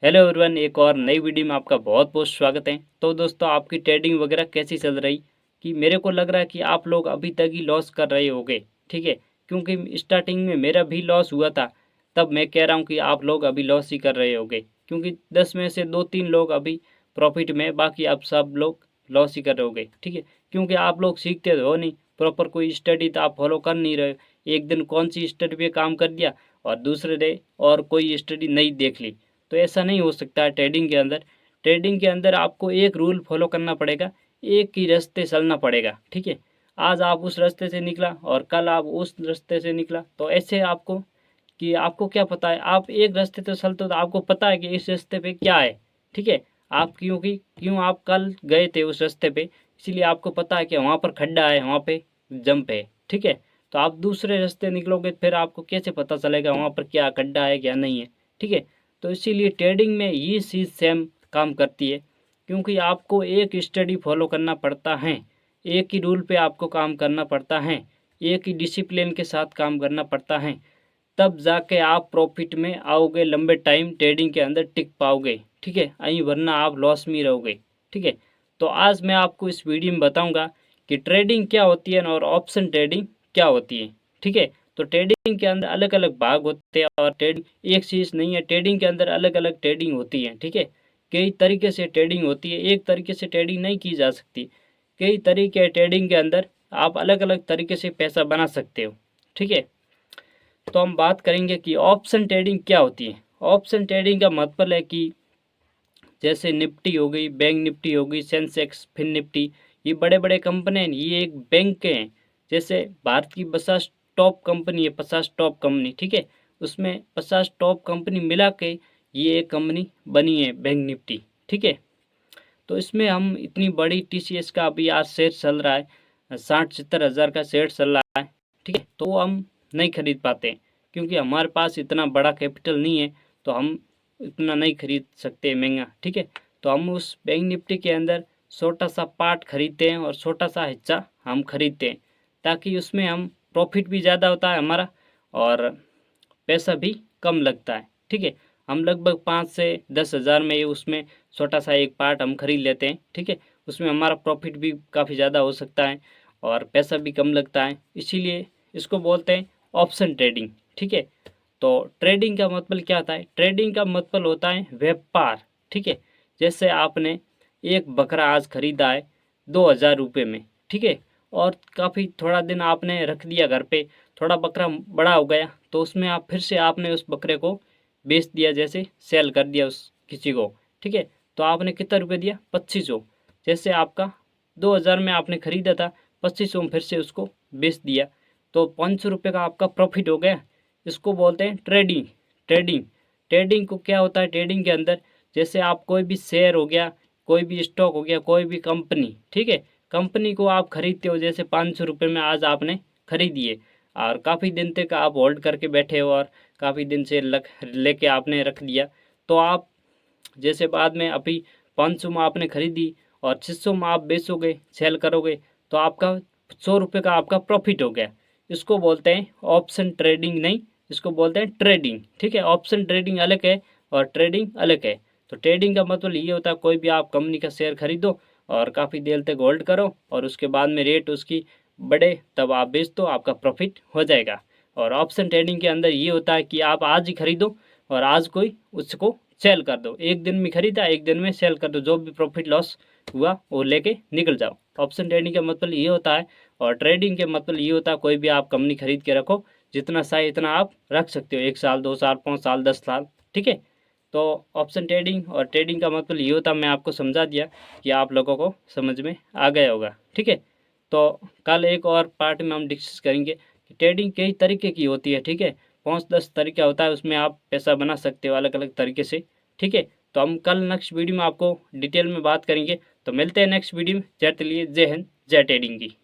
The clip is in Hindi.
हेलो एवरीवन, एक और नई वीडियो में आपका बहुत बहुत स्वागत है। तो दोस्तों, आपकी ट्रेडिंग वगैरह कैसी चल रही? कि मेरे को लग रहा है कि आप लोग अभी तक ही लॉस कर रहे होगे, ठीक है। क्योंकि स्टार्टिंग में मेरा भी लॉस हुआ था, तब मैं कह रहा हूँ कि आप लोग अभी लॉस ही कर रहे होगे। क्योंकि 10 में से 2-3 लोग अभी प्रॉफिट में, बाकी आप सब लोग लॉस ही कर रहे होगे, ठीक है। क्योंकि आप लोग सीखते तो हो नहीं, प्रॉपर कोई स्टडी तो आप फॉलो कर नहीं रहे। एक दिन कौन सी स्टडी पे काम कर दिया और दूसरे डे और कोई स्टडी नहीं देख ली। तो ऐसा नहीं हो सकता है ट्रेडिंग के अंदर। ट्रेडिंग के अंदर आपको एक रूल फॉलो करना पड़ेगा, एक ही रास्ते चलना पड़ेगा, ठीक है। आज आप उस रास्ते से निकला और कल आप उस रास्ते से निकला, तो ऐसे आपको कि आपको क्या पता है, आप एक रास्ते तो चलते हो तो आपको पता है कि इस रास्ते पे क्या है, ठीक है। आप क्यों आप कल गए थे उस रास्ते पे, इसीलिए आपको पता है कि वहाँ पर खड्डा है, वहाँ पे जंप है, ठीक है। तो आप दूसरे रास्ते निकलोगे, फिर आपको कैसे पता चलेगा वहाँ पर क्या खड्डा है क्या नहीं है, ठीक है। तो इसीलिए ट्रेडिंग में ये चीज़ सेम काम करती है। क्योंकि आपको एक स्टडी फॉलो करना पड़ता है, एक ही रूल पे आपको काम करना पड़ता है, एक ही डिसिप्लिन के साथ काम करना पड़ता है। तब जाके आप प्रॉफिट में आओगे, लंबे टाइम ट्रेडिंग के अंदर टिक पाओगे, ठीक है। अहीं वरना आप लॉस में रहोगे, ठीक है। तो आज मैं आपको इस वीडियो में बताऊंगा कि ट्रेडिंग क्या होती है और ऑप्शन ट्रेडिंग क्या होती है, ठीक है। तो ट्रेडिंग के अंदर अलग अलग भाग होते हैं और ट्रेडिंग एक चीज़ नहीं है, ट्रेडिंग के अंदर अलग अलग ट्रेडिंग होती है, ठीक है। कई तरीके से ट्रेडिंग होती है, एक तरीके से ट्रेडिंग नहीं की जा सकती। कई तरीके ट्रेडिंग के अंदर आप अलग अलग तरीके से पैसा बना सकते हो, ठीक है। तो हम बात करेंगे कि ऑप्शन ट्रेडिंग क्या होती है। ऑप्शन ट्रेडिंग का मतलब है कि जैसे निफ्टी हो गई, बैंक निफ्टी हो गई, सेंसेक्स, फिन निफ्टी, ये बड़े बड़े कंपनी हैं, ये एक बैंक के हैं। जैसे भारत की 50 टॉप कंपनी है, 50 टॉप कंपनी, ठीक है। उसमें 50 टॉप कंपनी मिला के ये एक कंपनी बनी है बैंक निफ्टी, ठीक है। तो इसमें हम इतनी बड़ी टीसीएस का अभी आज शेयर चल रहा है, 60-70 हज़ार का शेयर चल रहा है, ठीक है। तो वो हम नहीं खरीद पाते क्योंकि हमारे पास इतना बड़ा कैपिटल नहीं है, तो हम इतना नहीं खरीद सकते महंगा, ठीक है। तो हम उस बैंक निफ्टी के अंदर छोटा सा पार्ट खरीदते हैं और छोटा सा हिस्सा हम खरीदते हैं, ताकि उसमें हम प्रॉफिट भी ज़्यादा होता है हमारा और पैसा भी कम लगता है, ठीक है। हम लगभग 5 से 10 हज़ार में उसमें छोटा सा एक पार्ट हम खरीद लेते हैं, ठीक है। उसमें हमारा प्रॉफिट भी काफ़ी ज़्यादा हो सकता है और पैसा भी कम लगता है, इसीलिए इसको बोलते हैं ऑप्शन ट्रेडिंग, ठीक है। तो ट्रेडिंग का मतलब क्या होता है? ट्रेडिंग का मतलब होता है व्यापार, ठीक है। जैसे आपने एक बकरा आज खरीदा है 2,000 रुपये में, ठीक है। और काफ़ी थोड़ा दिन आपने रख दिया घर पे, थोड़ा बकरा बड़ा हो गया, तो उसमें आप फिर से आपने उस बकरे को बेच दिया, जैसे सेल कर दिया उस किसी को, ठीक है। तो आपने कितना रुपये दिया? 2500। जैसे आपका 2,000 में आपने खरीदा था, 2500 में फिर से उसको बेच दिया, तो 500 रुपये का आपका प्रॉफिट हो गया। इसको बोलते हैं ट्रेडिंग। ट्रेडिंग ट्रेडिंग को क्या होता है? ट्रेडिंग के अंदर जैसे आप कोई भी शेयर हो गया, कोई भी स्टॉक हो गया, कोई भी कंपनी, ठीक है। कंपनी को आप खरीदते हो, जैसे 500 रुपये में आज आपने खरीदी है और काफ़ी दिन तक आप होल्ड करके बैठे हो और काफ़ी दिन से लेके आपने रख दिया, तो आप जैसे बाद में अभी 500 में आपने खरीदी और 600 में आप बेचोगे, सेल करोगे, तो आपका 100 रुपये का आपका प्रॉफिट हो गया। इसको बोलते हैं ऑप्शन ट्रेडिंग, नहीं, इसको बोलते हैं ट्रेडिंग, ठीक है। ऑप्शन ट्रेडिंग अलग है और ट्रेडिंग अलग है। तो ट्रेडिंग का मतलब ये होता है, कोई भी आप कंपनी का शेयर खरीदो और काफ़ी देर तक होल्ड करो और उसके बाद में रेट उसकी बढ़े तब आप बेच दो, आपका प्रॉफिट हो जाएगा। और ऑप्शन ट्रेडिंग के अंदर ये होता है कि आप आज ही खरीदो और आज कोई उसको सेल कर दो, एक दिन में खरीदा एक दिन में सेल कर दो, जो भी प्रॉफिट लॉस हुआ वो लेके निकल जाओ। ऑप्शन ट्रेडिंग का मतलब ये होता है। और ट्रेडिंग के मतलब ये होता है, कोई भी आप कंपनी खरीद के रखो, जितना चाहिए इतना आप रख सकते हो, 1 साल 2 साल 5 साल 10 साल, ठीक है। तो ऑप्शन ट्रेडिंग और ट्रेडिंग का मतलब ये होता है, मैं आपको समझा दिया कि आप लोगों को समझ में आ गया होगा, ठीक है। तो कल एक और पार्ट में हम डिस्कस करेंगे कि ट्रेडिंग कई तरीके की होती है, ठीक है। 5-10 तरीका होता है, उसमें आप पैसा बना सकते हो अलग अलग तरीके से, ठीक है। तो हम कल नेक्स्ट वीडियो में आपको डिटेल में बात करेंगे। तो मिलते हैं नेक्स्ट वीडियो में, जय लिए, जय हिंद, जय ट्रेडिंग की।